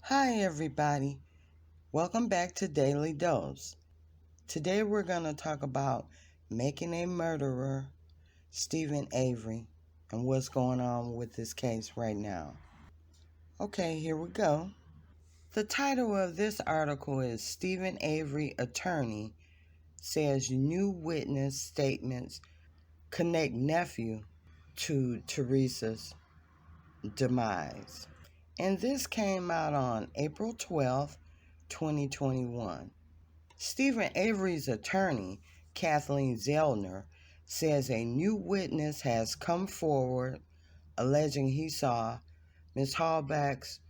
Hi, everybody. Welcome back to Daily Dose. Today we're going to talk about Making a Murderer, Stephen Avery, and what's going on with this case right now. Okay, here we go. The title of this article is Stephen Avery Attorney Says New Witness Statements Connect Nephew to Teresa's Demise. And this came out on April 12th, 2021. Stephen Avery's attorney, Kathleen Zellner, says a new witness has come forward alleging he saw Ms. Hallback's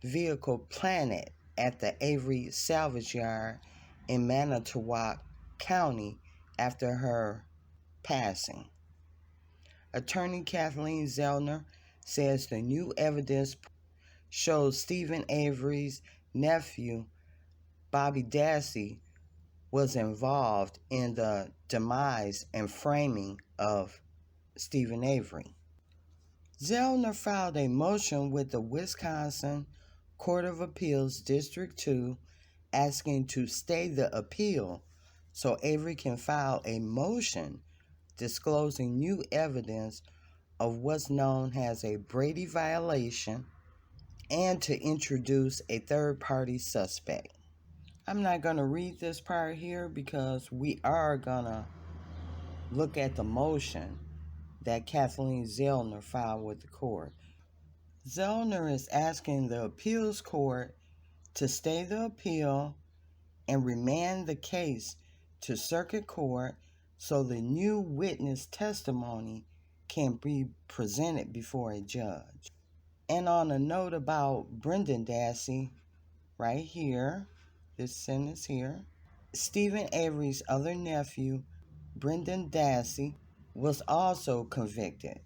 vehicle planted at the Avery salvage yard in Manitowoc County after her passing. Attorney Kathleen Zellner says the new evidence shows Stephen Avery's nephew, Bobby Dassey, was involved in the demise and framing of Stephen Avery. Zellner filed a motion with the Wisconsin Court of Appeals District 2 asking to stay the appeal so Avery can file a motion disclosing new evidence of what's known as a Brady violation and to introduce a third-party suspect. I'm not going to read this part here because we are going to look at the motion that Kathleen Zellner filed with the court. Zellner is asking the appeals court to stay the appeal and remand the case to circuit court so the new witness testimony can be presented before a judge. And on a note about Brendan Dassey, right here, this sentence here, Stephen Avery's other nephew, Brendan Dassey, was also convicted.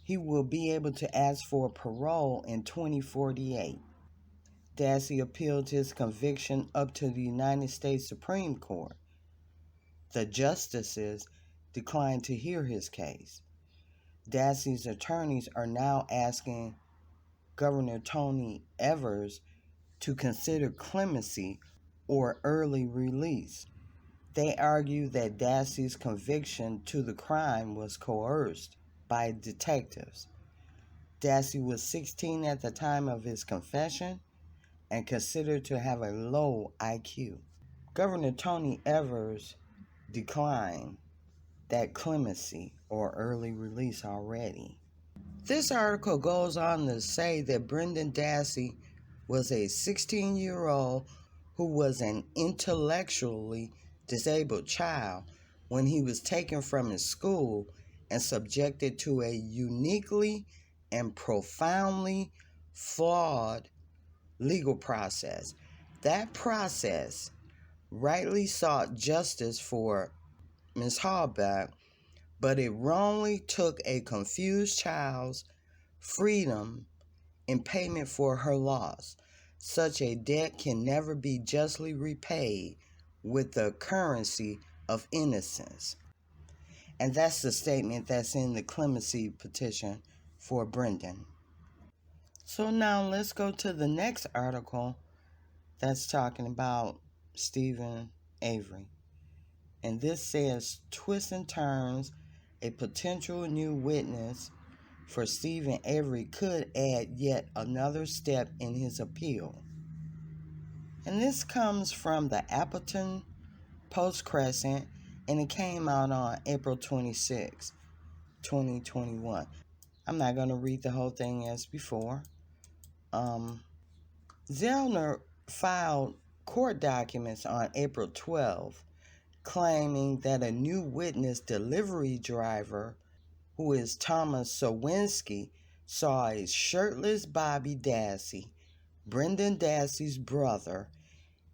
He will be able to ask for parole in 2048. Dassey appealed his conviction up to the United States Supreme Court. The justices declined to hear his case. Dassey's attorneys are now asking Governor Tony Evers to consider clemency or early release. They argue that Dassey's conviction to the crime was coerced by detectives. Dassey was 16 at the time of his confession and considered to have a low IQ. Governor Tony Evers declined that clemency or early release already. This article goes on to say that Brendan Dassey was a 16-year-old who was an intellectually disabled child when he was taken from his school and subjected to a uniquely and profoundly flawed legal process. That process rightly sought justice for Ms. Hallback, but it wrongly took a confused child's freedom in payment for her loss. Such a debt can never be justly repaid with the currency of innocence. And that's the statement that's in the clemency petition for Brendan. So now let's go to the next article that's talking about Stephen Avery. And this says, twists and turns, a potential new witness for Stephen Avery could add yet another step in his appeal. And this comes from the Appleton Post-Crescent, and it came out on April 26, 2021. I'm not going to read the whole thing as before. Zellner filed court documents on April 12, claiming that a new witness delivery driver, who is Thomas Sowinski, saw a shirtless Bobby Dassey, Brendan Dassey's brother,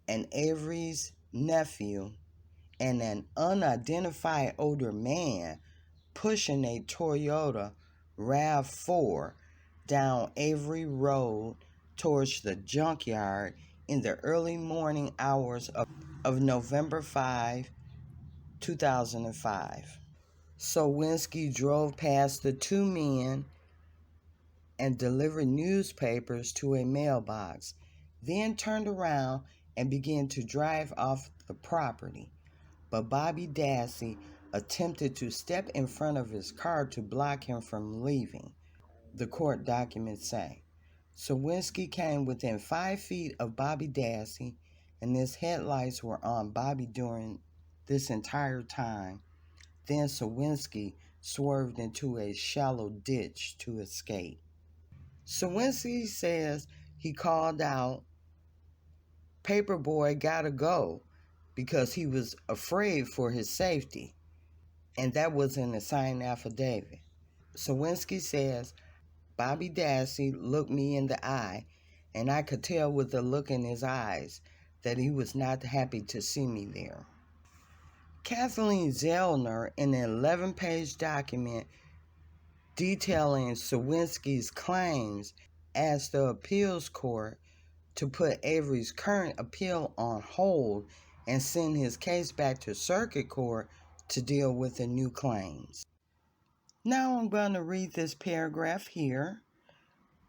and Avery's nephew, and an unidentified older man pushing a Toyota RAV4 down Avery Road towards the junkyard in the early morning hours of November 5, 2005. Sowinski drove past the two men and delivered newspapers to a mailbox. then turned around and began to drive off the property. But Bobby Dassey attempted to step in front of his car to block him from leaving, the court documents say. Sawinski came within 5 feet of Bobby Dassey, and his headlights were on Bobby during this entire time. Then Sawinski swerved into a shallow ditch to escape. Sawinski says he called out, "Paperboy gotta go," because he was afraid for his safety, and that was in a signed affidavit. Sawinski says, "Bobby Dassey looked me in the eye, and I could tell with the look in his eyes that he was not happy to see me there." Kathleen Zellner, in an 11-page document detailing Sawinski's claims, asked the appeals court to put Avery's current appeal on hold and send his case back to circuit court to deal with the new claims. Now I'm going to read this paragraph here,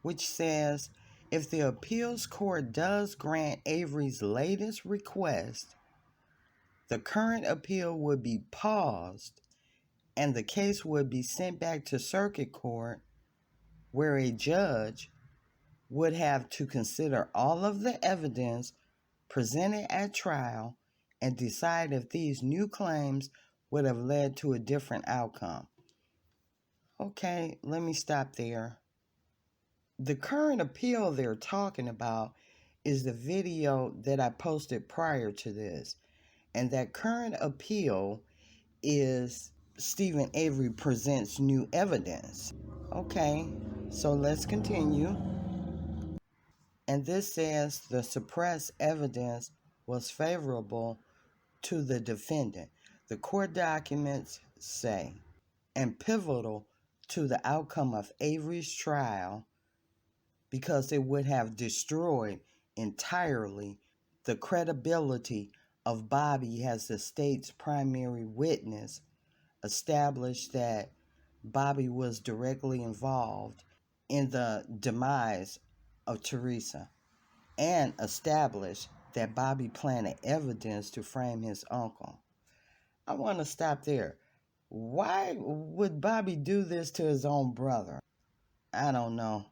which says, if the appeals court does grant Avery's latest request, the current appeal would be paused and the case would be sent back to circuit court, where a judge would have to consider all of the evidence presented at trial and decide if these new claims would have led to a different outcome. Okay, let me stop there. The current appeal they're talking about is the video that I posted prior to this. And that current appeal is Stephen Avery presents new evidence. Okay, so let's continue. And this says the suppressed evidence was favorable to the defendant. The court documents say, and pivotal to the outcome of Avery's trial, because it would have destroyed entirely the credibility of Bobby as the state's primary witness, established that Bobby was directly involved in the demise of Teresa, and established that Bobby planted evidence to frame his uncle. I want to stop there. Why would Bobby do this to his own brother? I don't know.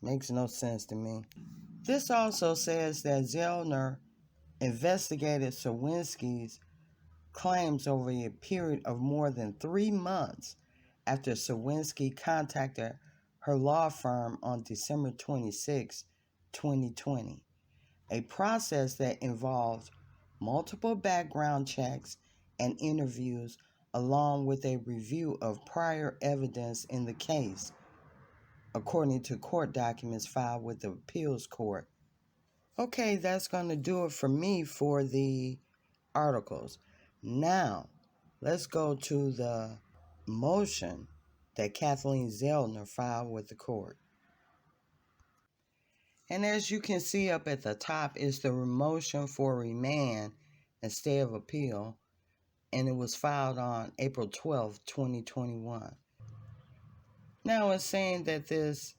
Makes no sense to me. This also says that Zellner investigated Sawinski's claims over a period of more than 3 months after Sawinski contacted her law firm on December 26, 2020, a process that involved multiple background checks and interviews along with a review of prior evidence in the case, according to court documents filed with the appeals court. Okay, that's going to do it for me for the articles. Now, let's go to the motion that Kathleen Zellner filed with the court. And as you can see up at the top is the motion for remand and stay of appeal, and it was filed on April 12, 2021. Now it's saying that this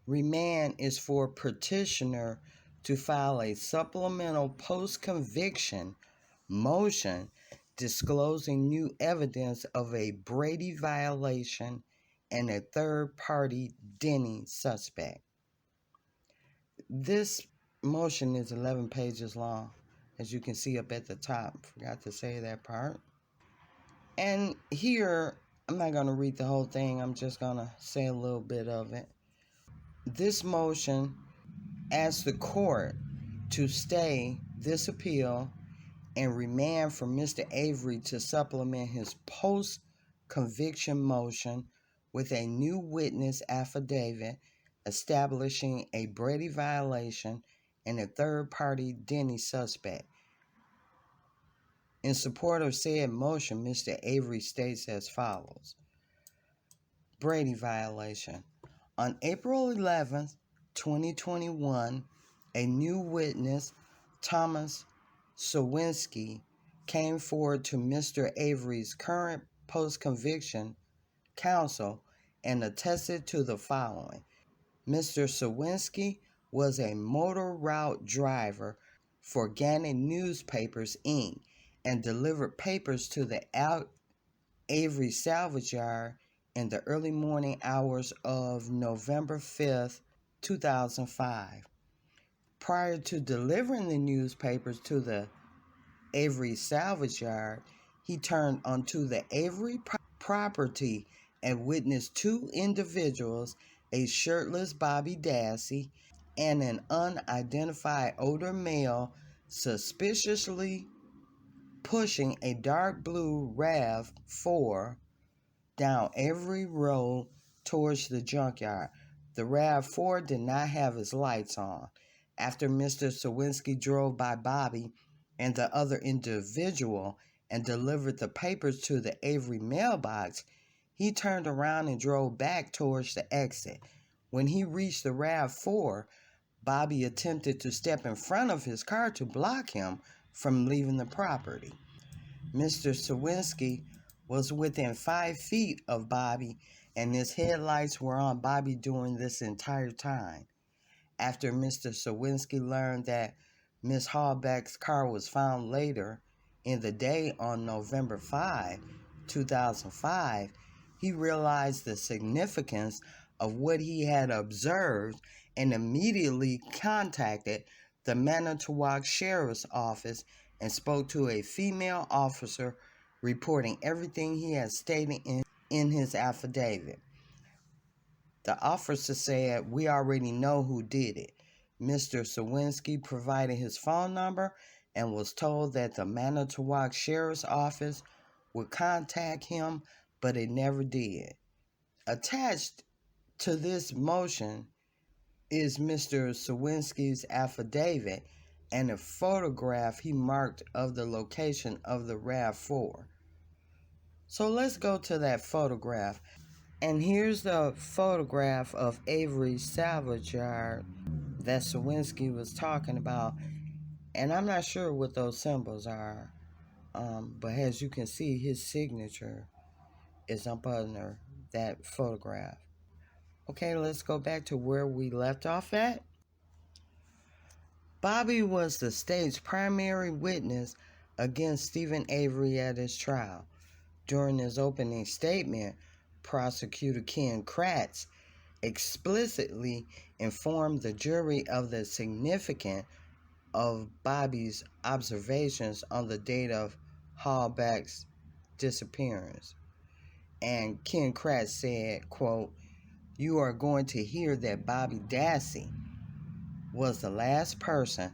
remand is for petitioner to file a supplemental post-conviction motion disclosing new evidence of a Brady violation and a third-party Denny suspect. This motion is 11 pages long, as you can see up at the top. Forgot to say that part. And here, I'm not going to read the whole thing. I'm just going to say a little bit of it. This motion asks the court to stay this appeal and remand for Mr. Avery to supplement his post-conviction motion with a new witness affidavit establishing a Brady violation and a third-party Denny suspect. In support of said motion, Mr. Avery states as follows. Brady violation. On April 11th, 2021, a new witness, Thomas Sawinski, came forward to Mr. Avery's current post-conviction counsel and attested to the following. Mr. Sawinski was a motor route driver for Gannett Newspapers, Inc., and delivered papers to the Avery salvage yard in the early morning hours of November 5th, 2005. Prior to delivering the newspapers to the Avery salvage yard, he turned onto the Avery property and witnessed two individuals, a shirtless Bobby Dassey and an unidentified older male, suspiciously pushing a dark blue RAV4 down Avery Road towards the junkyard. The RAV4 did not have its lights on. After Mr. Sawinski drove by Bobby and the other individual and delivered the papers to the Avery mailbox, he turned around and drove back towards the exit. When he reached the RAV4, Bobby attempted to step in front of his car to block him from leaving the property. Mr. Sawinski was within 5 feet of Bobby, and his headlights were on Bobby during this entire time. After Mr. Sawinski learned that Miss Hallback's car was found later in the day on November 5, 2005, he realized the significance of what he had observed and immediately contacted the Manitowoc Sheriff's Office and spoke to a female officer reporting everything he had stated in his affidavit. The officer said, "We already know who did it." Mr. Sawinski provided his phone number and was told that the Manitowoc Sheriff's Office would contact him, but it never did. Attached to this motion is Mr. Sawinski's affidavit and a photograph he marked of the location of the RAV4. So let's go to that photograph. And here's the photograph of Avery's salvage yard that Sawinski was talking about. And I'm not sure what those symbols are. But as you can see, his signature is up under that photograph. Okay, let's go back to where we left off at. Bobby was the state's primary witness against Stephen Avery at his trial. During his opening statement, Prosecutor Ken Kratz explicitly informed the jury of the significance of Bobby's observations on the date of Hallback's disappearance. And Ken Kratz said, quote, "You are going to hear that Bobby Dassey was the last person,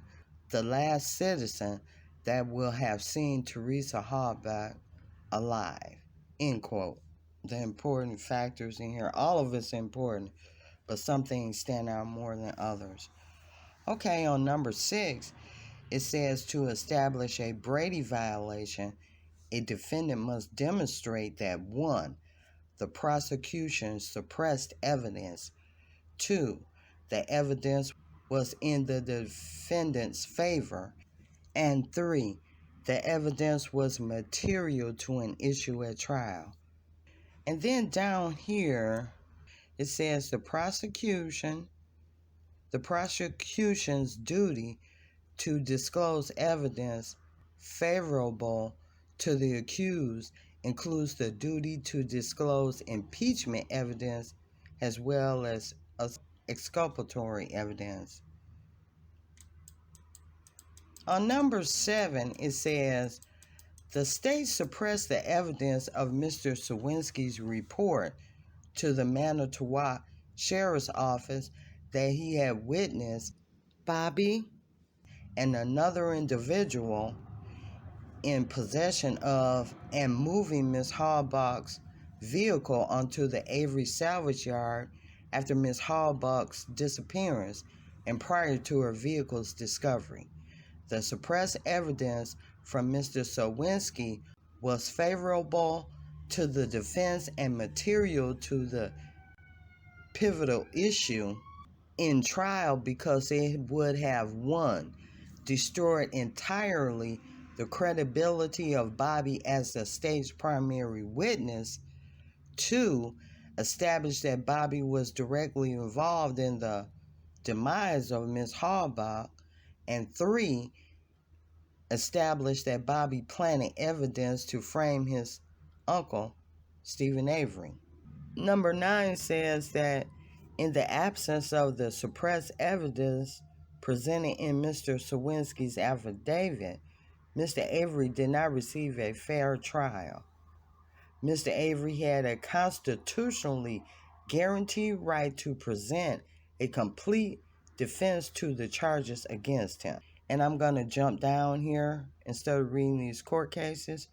the last citizen that will have seen Teresa Hallback alive," end quote. The important factors in here, all of it's important, but some things stand out more than others. Okay, on number 6, it says to establish a Brady violation, a defendant must demonstrate that 1. The prosecution suppressed evidence. 2. The evidence was in the defendant's favor. And 3. The evidence was material to an issue at trial. And then down here, it says the prosecution's duty to disclose evidence favorable to the accused includes the duty to disclose impeachment evidence as well as exculpatory evidence. On number 7, it says, the state suppressed the evidence of Mr. Sawinski's report to the Manitowoc Sheriff's Office that he had witnessed Bobby and another individual in possession of and moving Miss Hallback's vehicle onto the Avery salvage yard after Miss Hallback's disappearance and prior to her vehicle's discovery. The suppressed evidence from Mr. Sawinski was favorable to the defense and material to the pivotal issue in trial because it would have 1. Destroyed entirely the credibility of Bobby as the state's primary witness. 2. Established that Bobby was directly involved in the demise of Miss Halbach, and 3, establish that Bobby planted evidence to frame his uncle, Stephen Avery. Number 9 says that in the absence of the suppressed evidence presented in Mr. Sawinski's affidavit, Mr. Avery did not receive a fair trial. Mr. Avery had a constitutionally guaranteed right to present a complete defense to the charges against him. And I'm going to jump down here instead of reading these court cases.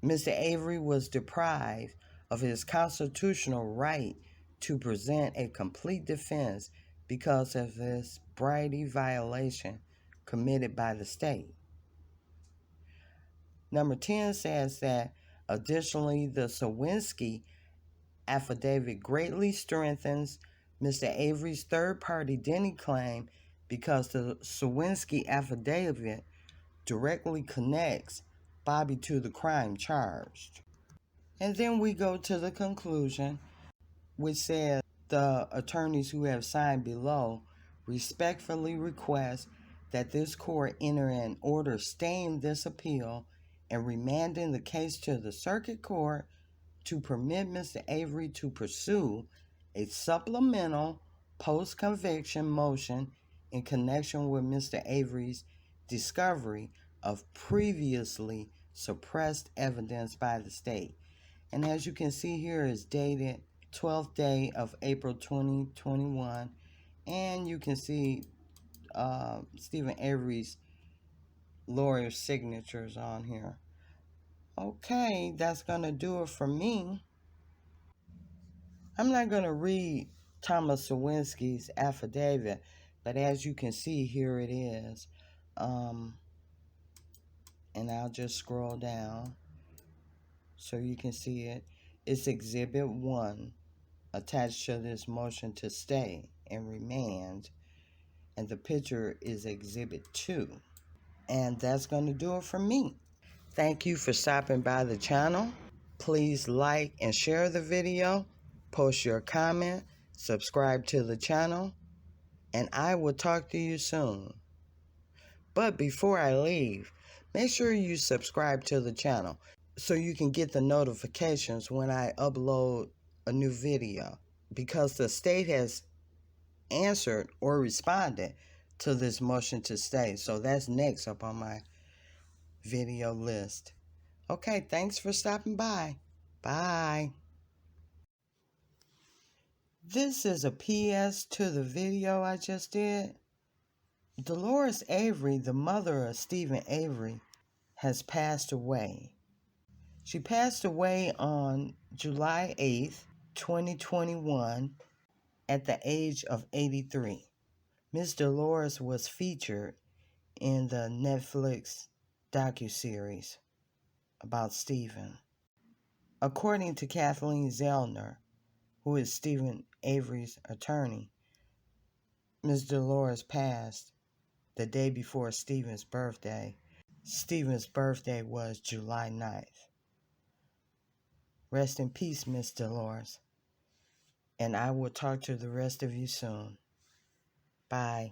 Mr. Avery was deprived of his constitutional right to present a complete defense because of this Brady violation committed by the state. Number 10 says that additionally, the Sawinski affidavit greatly strengthens Mr. Avery's third-party identity claim because the Sawinski affidavit directly connects Bobby to the crime charged. And then we go to the conclusion, which says the attorneys who have signed below respectfully request that this court enter an order staying this appeal and remanding the case to the circuit court to permit Mr. Avery to pursue a supplemental post-conviction motion in connection with Mr. Avery's discovery of previously suppressed evidence by the state. And as you can see here, is dated 12th day of April 2021. And you can see Stephen Avery's lawyer's signatures on here. Okay, that's going to do it for me. I'm not going to read Thomas Sawinski's affidavit, but as you can see, here it is. And I'll just scroll down so you can see it. It's Exhibit 1 attached to this motion to stay and remand. And the picture is Exhibit 2. And that's going to do it for me. Thank you for stopping by the channel. Please like and share the video. Post your comment. Subscribe to the channel. And I will talk to you soon. But before I leave, make sure you subscribe to the channel so you can get the notifications when I upload a new video, because the state has answered or responded to this motion to stay. So that's next up on my video list. Okay, thanks for stopping by. Bye. This is a PS to the video I just did. Dolores Avery, the mother of Stephen Avery, has passed away. She passed away on July 8th, 2021, at the age of 83. Miss Dolores was featured in the Netflix docuseries about Stephen. According to Kathleen Zellner, who is Stephen Avery's attorney, Miss Dolores passed the day before Stephen's birthday. Stephen's birthday was July 9th. Rest in peace, Miss Dolores. And I will talk to the rest of you soon. Bye.